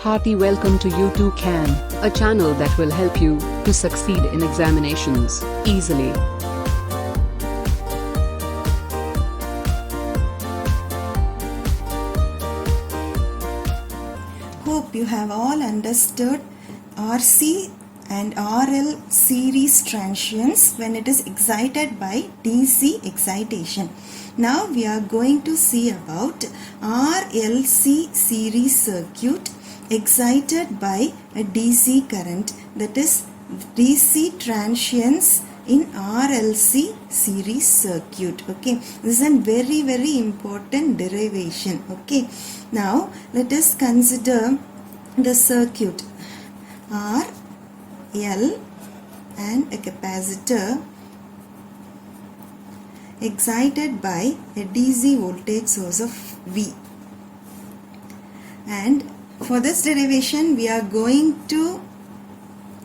Hearty welcome to U2 Can, a channel that will help you to succeed in examinations easily. Hope you have all understood RC and RL series transients when it is excited by DC excitation. Now we are going to see about RLC series circuit excited by a DC current, that is DC transients in RLC series circuit. Okay, this is a very important derivation. Okay, now let us consider the circuit R, L and a capacitor excited by a DC voltage source of V. And for this derivation we are going to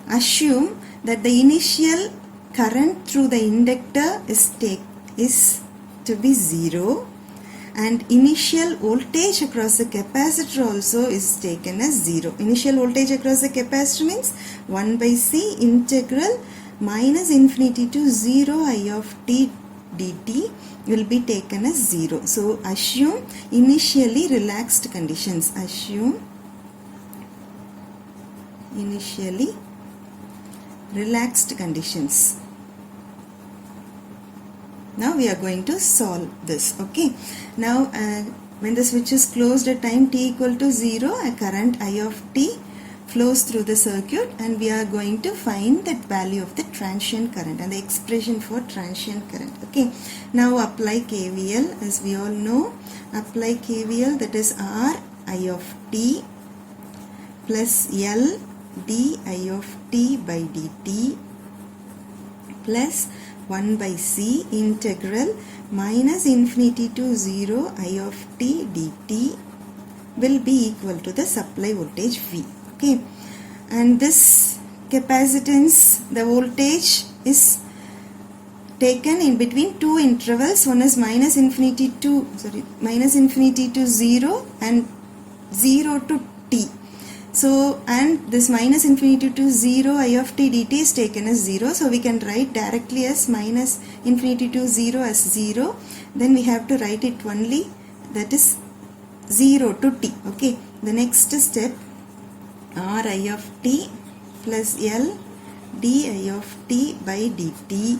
assume that the initial current through the inductor is to be 0, and initial voltage across the capacitor also is taken as 0. Initial voltage across the capacitor means 1 by C integral minus infinity to 0 I of t dt will be taken as 0. So assume initially relaxed conditions. Assume initially relaxed conditions. Now we are going to solve this. Okay, now when the switch is closed at time t equal to 0, a current I of t flows through the circuit, and we are going to find that value of the transient current and the expression for transient current. Okay, now apply KVL. As we all know, apply KVL, that is R I of t plus L d I of t by dt plus 1 by C integral minus infinity to 0 I of t dt will be equal to the supply voltage V. Okay, and this capacitance, the voltage is taken in between two intervals. One is minus infinity to 0 and 0 to t. So, and this minus infinity to 0 I of t dt is taken as 0. So, we can write directly as minus infinity to 0 as 0. Then we have to write it only, that is 0 to t. Okay, the next step, R I of t plus L d I of t by dt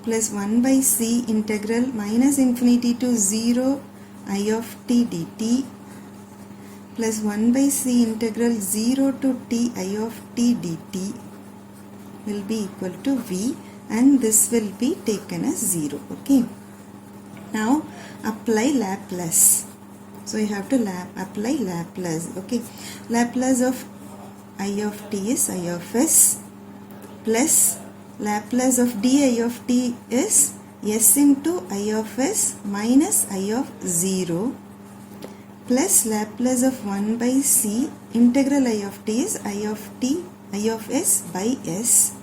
plus 1 by C integral minus infinity to 0 I of t dt plus 1 by C integral 0 to t I of t dt will be equal to V, and this will be taken as 0. Okay, now apply Laplace. So you have to apply Laplace. Okay, Laplace of I of t is I of s plus Laplace of di of t is s into I of s minus I of 0 plus Laplace of 1 by C integral I of t is I of t I of s by s,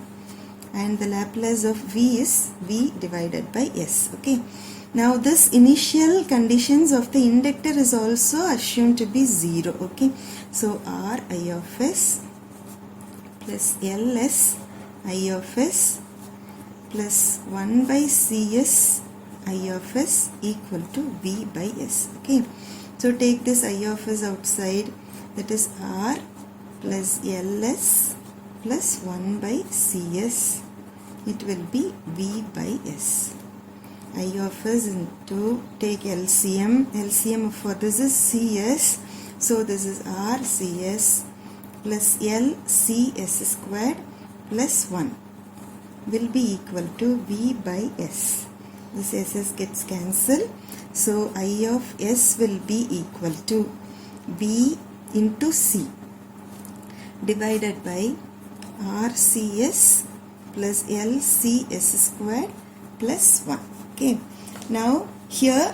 and the Laplace of V is V divided by s. Okay, now this initial conditions of the inductor is also assumed to be 0. Okay, so R I of s plus Ls I of s plus 1 by Cs I of s equal to V by s. Okay, so take this I of s outside, that is R plus Ls plus 1 by Cs. It will be V by s. I of s into, take LCM. LCM for this is Cs. So this is R Cs plus L Cs squared plus 1 will be equal to V by s. This SS gets cancelled. So I of s will be equal to V into C divided by RCS plus LCS squared plus 1. Okay, now here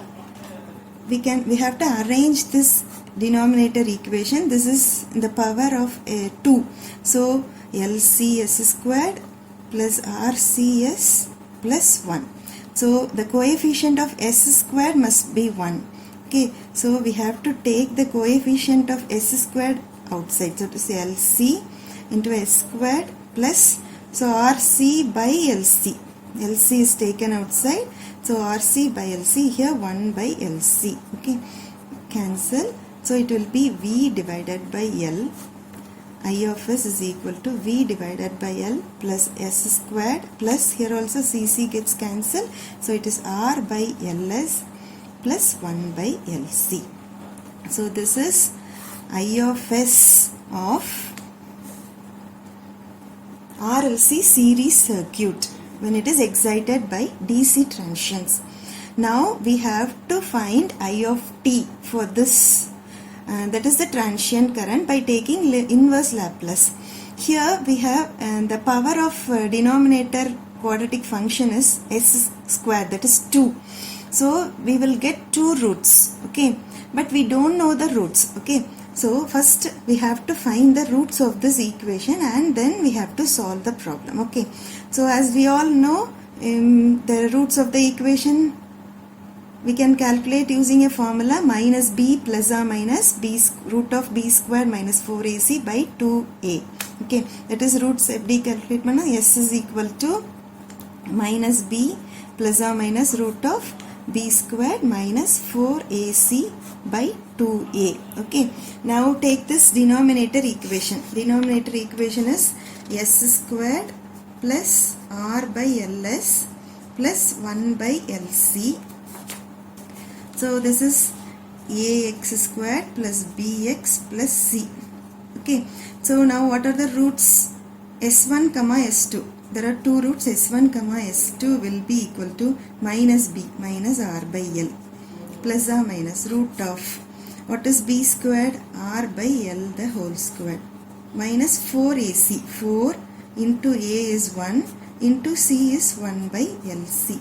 we have to arrange this denominator equation. This is the power of 2. So LCS squared plus RCS plus 1. So the coefficient of s squared must be 1. Okay, so we have to take the coefficient of s squared outside. So to say LC into s squared plus, so RC by LC. LC is taken outside. So RC by LC, here 1 by LC. Okay, cancel. So it will be V divided by L. I of s is equal to V divided by L plus s squared plus, here also CC gets cancelled. So it is R by LS plus 1 by LC. So this is I of s of RLC series circuit when it is excited by DC transients. Now we have to find I of t for this, that is the transient current, by taking inverse Laplace. Here we have the power of denominator quadratic function is s squared, that is 2. So we will get 2 roots, okay, but we don't know the roots, okay. So first we have to find the roots of this equation and then we have to solve the problem, okay. So as we all know, the roots of the equation we can calculate using a formula minus b plus or minus b root of b squared minus 4ac by 2a. Okay, that is roots FD calculate manna s is equal to minus b plus or minus root of b squared minus 4ac by 2a. Okay, now take this denominator equation. Denominator equation is s squared plus r by ls plus 1 by lc. So this is ax squared plus bx plus c. Okay, so now what are the roots? s1 comma s2. There are 2 roots. s1 comma s2 will be equal to minus b minus r by l plus or minus root of, what is b squared? R by l the whole square minus 4ac. 4 into a is 1 into c is 1 by lc.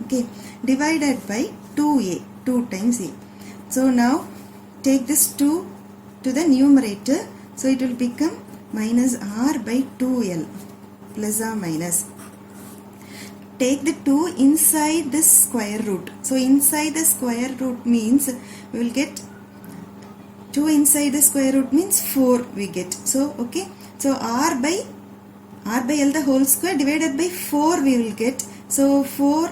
Okay, divided by 2a, 2 times a. So now take this 2 to the numerator, so it will become minus r by 2l plus or minus. Take the 2 inside the square root. So inside the square root means we will get 2 inside the square root means 4 we get. So okay, so r by l the whole square divided by 4 we will get. So 4,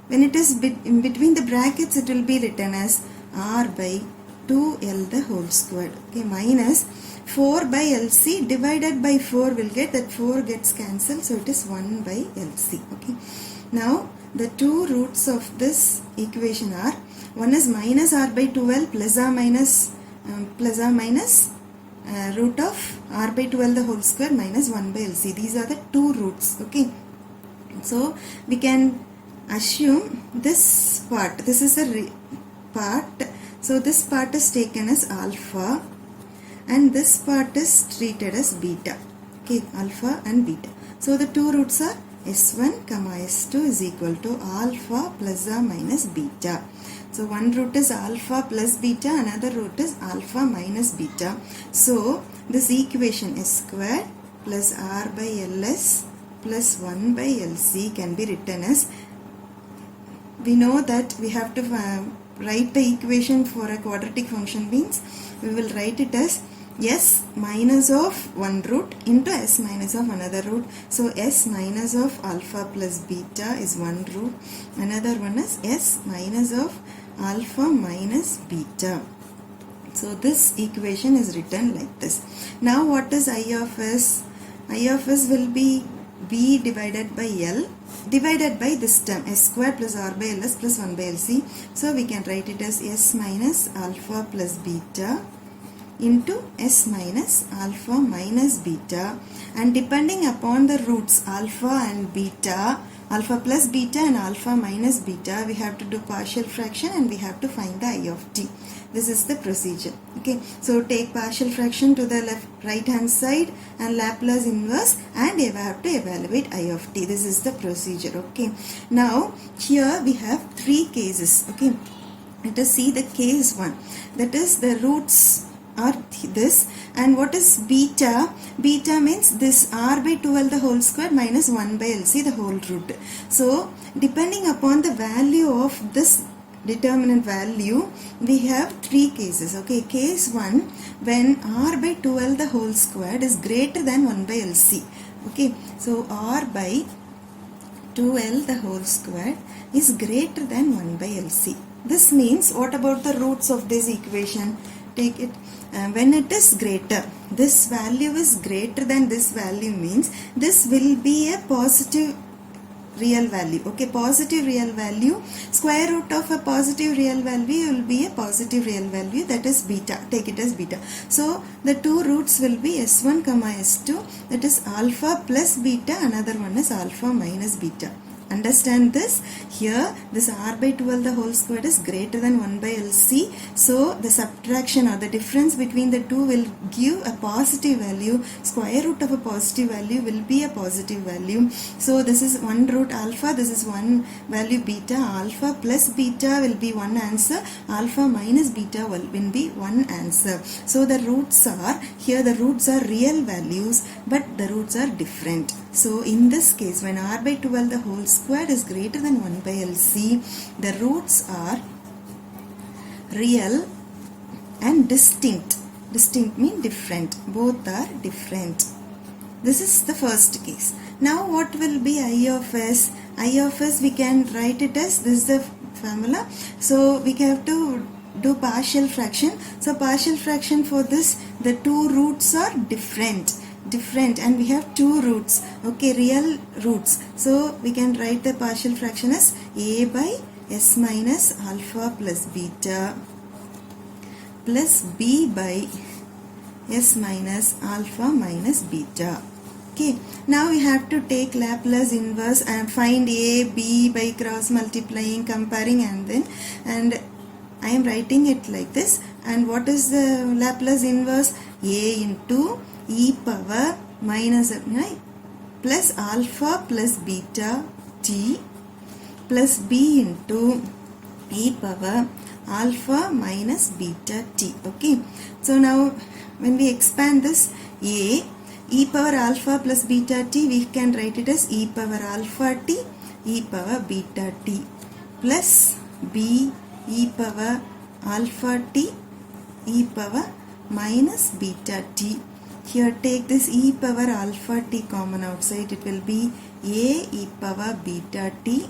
when it is in between the brackets, it will be written as r by 2l the whole squared. Okay, minus 4 by lc divided by 4 will get, that 4 gets cancelled, so it is 1 by lc. Okay, now the 2 roots of this equation are, one is minus r by 2l plus or minus root of r by 2l the whole square minus 1 by lc. These are the 2 roots. Okay, so we can assume this part, this is the part, so this part is taken as alpha and this part is treated as beta. Okay, alpha and beta. So the 2 roots are s1 comma s2 is equal to alpha plus or minus beta. So one root is alpha plus beta, another root is alpha minus beta. So this equation s squared plus r by ls plus 1 by lc can be written as, we know that we have to write the equation for a quadratic function means we will write it as s minus of one root into s minus of another root. So s minus of alpha plus beta is one root, another one is s minus of alpha minus beta. So this equation is written like this. Now what is I of s? I of s will be b divided by l divided by this term s squared plus r by ls plus 1 by lc. So we can write it as s minus alpha plus beta into s minus alpha minus beta, and depending upon the roots alpha and beta, alpha plus beta and alpha minus beta, we have to do partial fraction and we have to find the I of t. This is the procedure. Okay, so take partial fraction to the right hand side and Laplace inverse, and you have to evaluate I of t. This is the procedure. Okay, now here we have 3 cases. Okay, let us see the case 1, that is the roots are this, and what is beta? Beta means this r by 2l the whole square minus 1 by lc the whole root. So depending upon the value of this determinant value, we have three cases. Okay, case 1, when r by 2l the whole squared is greater than 1 by LC. Okay, so r by 2l the whole squared is greater than 1 by LC. This means, what about the roots of this equation? Take it, when it is greater, this value is greater than this value means this will be a positive real value. Okay, positive real value, square root of a positive real value will be a positive real value, that is beta. Take it as beta. So the two roots will be s1 comma s2, that is alpha plus beta, another one is alpha minus beta. Understand this? Here this r by 2l the whole squared is greater than 1 by LC. So the subtraction or the difference between the two will give a positive value. Square root of a positive value will be a positive value. So this is one root alpha, this is one value beta. Alpha plus beta will be one answer. Alpha minus beta will be one answer. So the roots are, here the roots are real values, but the roots are different. So in this case, when r by 2l the whole squared is greater than 1 by LC, the roots are real and distinct. Distinct means different. Both are different. This is the first case. Now what will be I of s? I of s we can write it as, this is the formula. So we have to do partial fraction. So partial fraction for this, the two roots are different, and we have two roots. Okay, real roots. So we can write the partial fraction as a by s minus alpha plus beta plus b by s minus alpha minus beta. Okay, now we have to take Laplace inverse and find a, b by cross multiplying, comparing, and I am writing it like this. And what is the Laplace inverse? A into e power minus plus alpha plus beta t plus b into e power alpha minus beta t. Okay, so now when we expand this, a e power alpha plus beta t, we can write it as e power alpha t e power beta t plus b e power alpha t e power minus beta t. Here take this e power alpha t common outside, it will be a e power beta t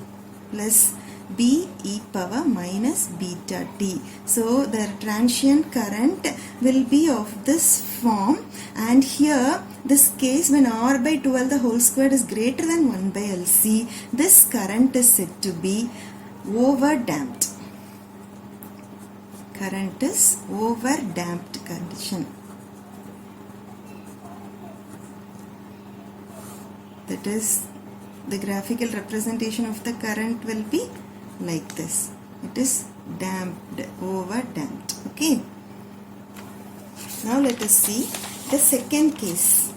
plus b e power minus beta t. So the transient current will be of this form, and here this case, when r by 2l the whole squared is greater than 1 by LC, this current is said to be over damped. Current is over damped condition. That is, the graphical representation of the current will be like this. It is damped, over damped. Okay. Now let us see the second case.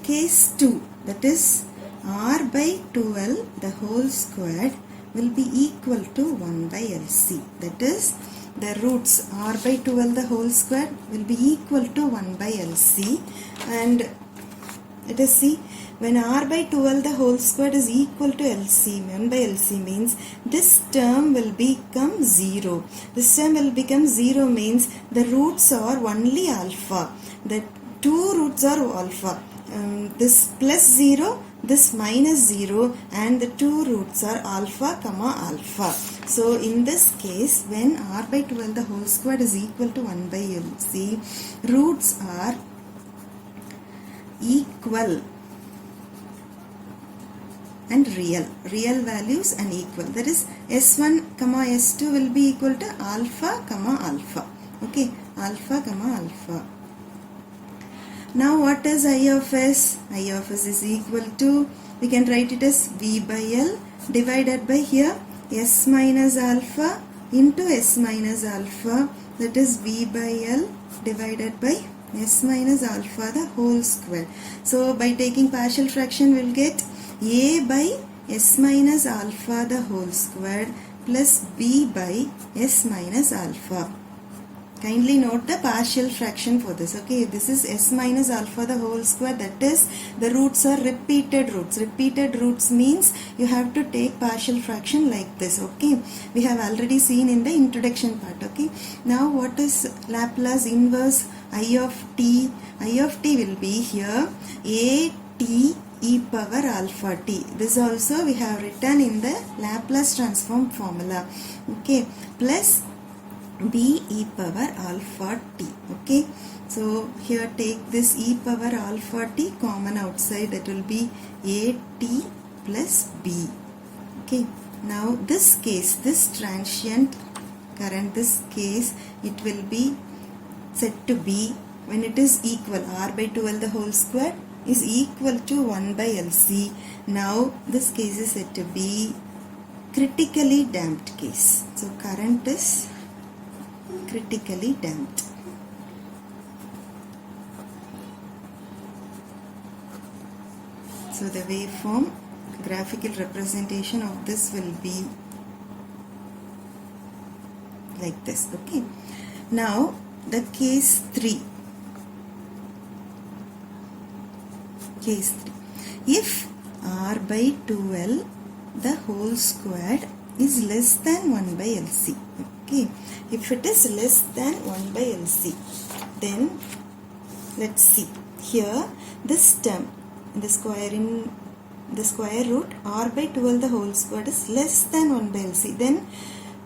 Case 2, that is r by 2l the whole squared will be equal to 1 by LC. That is, the roots r by 2l the whole square will be equal to 1 by LC, and let us see, when r by 2l the whole square is equal to LC, 1 by LC means this term will become 0. This term will become 0 means the roots are only alpha. The two roots are alpha. This plus 0, this minus 0, and the two roots are alpha comma alpha. So in this case, when r by 2l the whole squared is equal to 1 by LC, roots are equal and real values and equal. That is, s1 comma s2 will be equal to alpha comma alpha. Okay, alpha comma alpha. Now what is I of s? I of s is equal to, we can write it as v by l divided by here s minus alpha into s minus alpha, that is v by l divided by s minus alpha the whole square. So by taking partial fraction we will get a by s minus alpha the whole square plus b by s minus alpha. kindly note the partial fraction for this. Okay, this is s minus alpha the whole square, that is the roots are repeated roots. Repeated roots means you have to take partial fraction like this. Okay, we have already seen in the introduction part. Okay, now what is Laplace inverse I of t? I of t will be here a t e power alpha t. This also we have written in the Laplace transform formula. Okay, plus b e power alpha t. Okay, so here take this e power alpha t common outside, that will be a t plus b. Okay, now this case, this transient current, this case, it will be set to be when it is equal, r by 12 the whole square is equal to 1 by LC. Now this case is said to be critically damped case. So current is critically damped. So the waveform, graphical representation of this will be like this. Okay, now the case 3. Case 3. If r by 2l the whole squared is less than 1 by LC. Okay, if it is less than 1 by LC, then let's see here this term, the square root r by 12 the whole squared is less than 1 by LC, then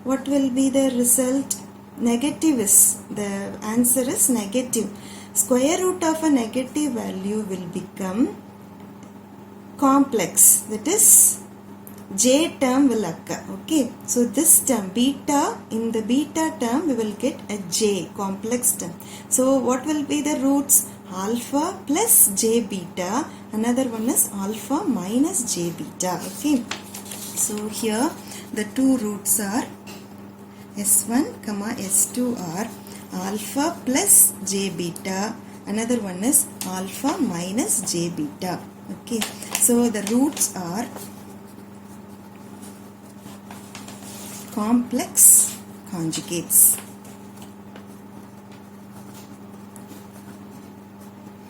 what will be the result? Negative is, the answer is negative. Square root of a negative value will become complex, that is j term will occur. Okay, so this term beta, in the beta term we will get a j, complex term. So what will be the roots? Alpha plus j beta, another one is alpha minus j beta. Okay, so here the two roots are s1 comma s2 are alpha plus j beta, another one is alpha minus j beta. Okay, so the roots are complex conjugates.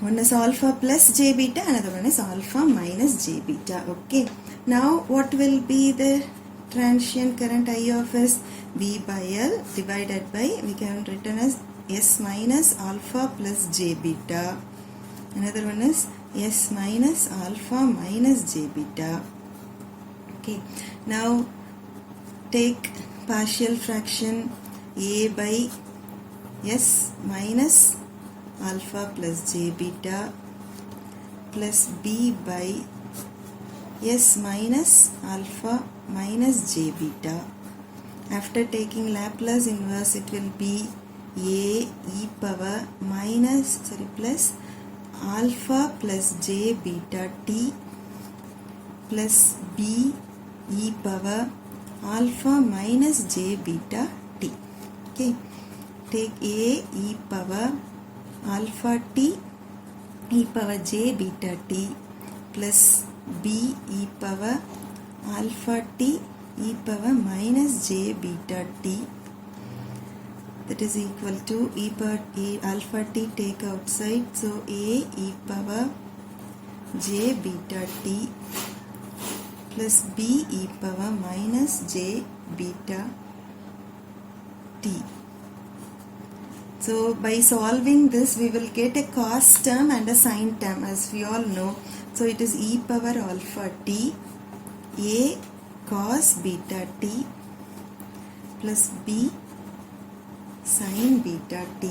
One is alpha plus j beta, another one is alpha minus j beta. Okay, now what will be the transient current I of s? V by L divided by, we can written as s minus alpha plus j beta, another one is s minus alpha minus j beta. Okay, now take partial fraction a by s minus alpha plus j beta plus b by s minus alpha minus j beta. After taking Laplace inverse, it will be a e power plus alpha plus j beta t plus b e power alpha minus j beta t. Okay, take a e power alpha t e power j beta t plus b e power alpha t e power minus j beta t, that is equal to e power a alpha t take outside, so a e power j beta t plus b e power minus j beta t. So by solving this we will get a cos term and a sin term, as we all know. So it is e power alpha t a cos beta t plus b sin beta t.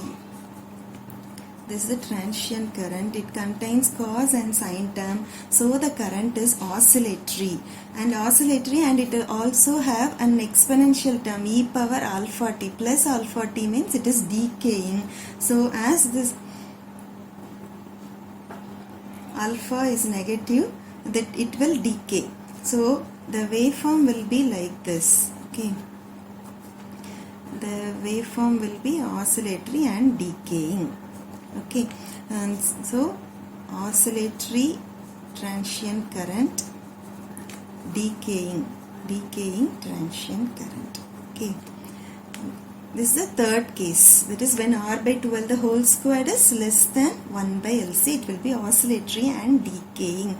This is the transient current. It contains cos and sin term, so the current is oscillatory and it also have an exponential term e power alpha t. Plus alpha t means it is decaying. So as this alpha is negative, that it will decay. So the waveform will be like this. Okay, the waveform will be oscillatory and decaying. Okay, and so oscillatory transient current, decaying transient current. Okay, This is the third case, that is when r by 12 the whole squared is less than 1 by LC, it will be oscillatory and decaying.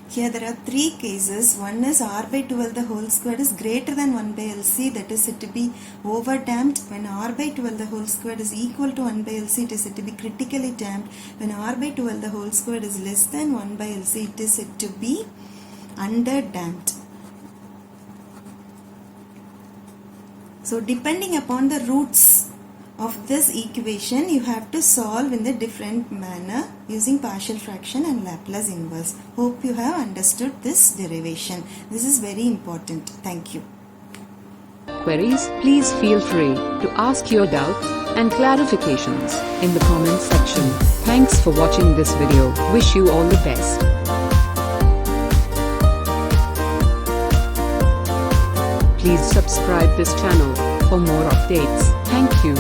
Here there are three cases. One is r by 12 the whole squared is greater than 1 by LC, that is said to be overdamped. When r by 12 the whole squared is equal to 1 by LC, it is said to be critically damped. When r by 12 the whole squared is less than 1 by LC, it is said to be underdamped. So depending upon the roots of this equation, you have to solve in the different manner using partial fraction and Laplace inverse. Hope you have understood this derivation. This is very important. Thank you. Queries? Please feel free to ask your doubts and clarifications in the comment section. Thanks for watching this video. Wish you all the best. Please subscribe this channel for more updates. Thank you.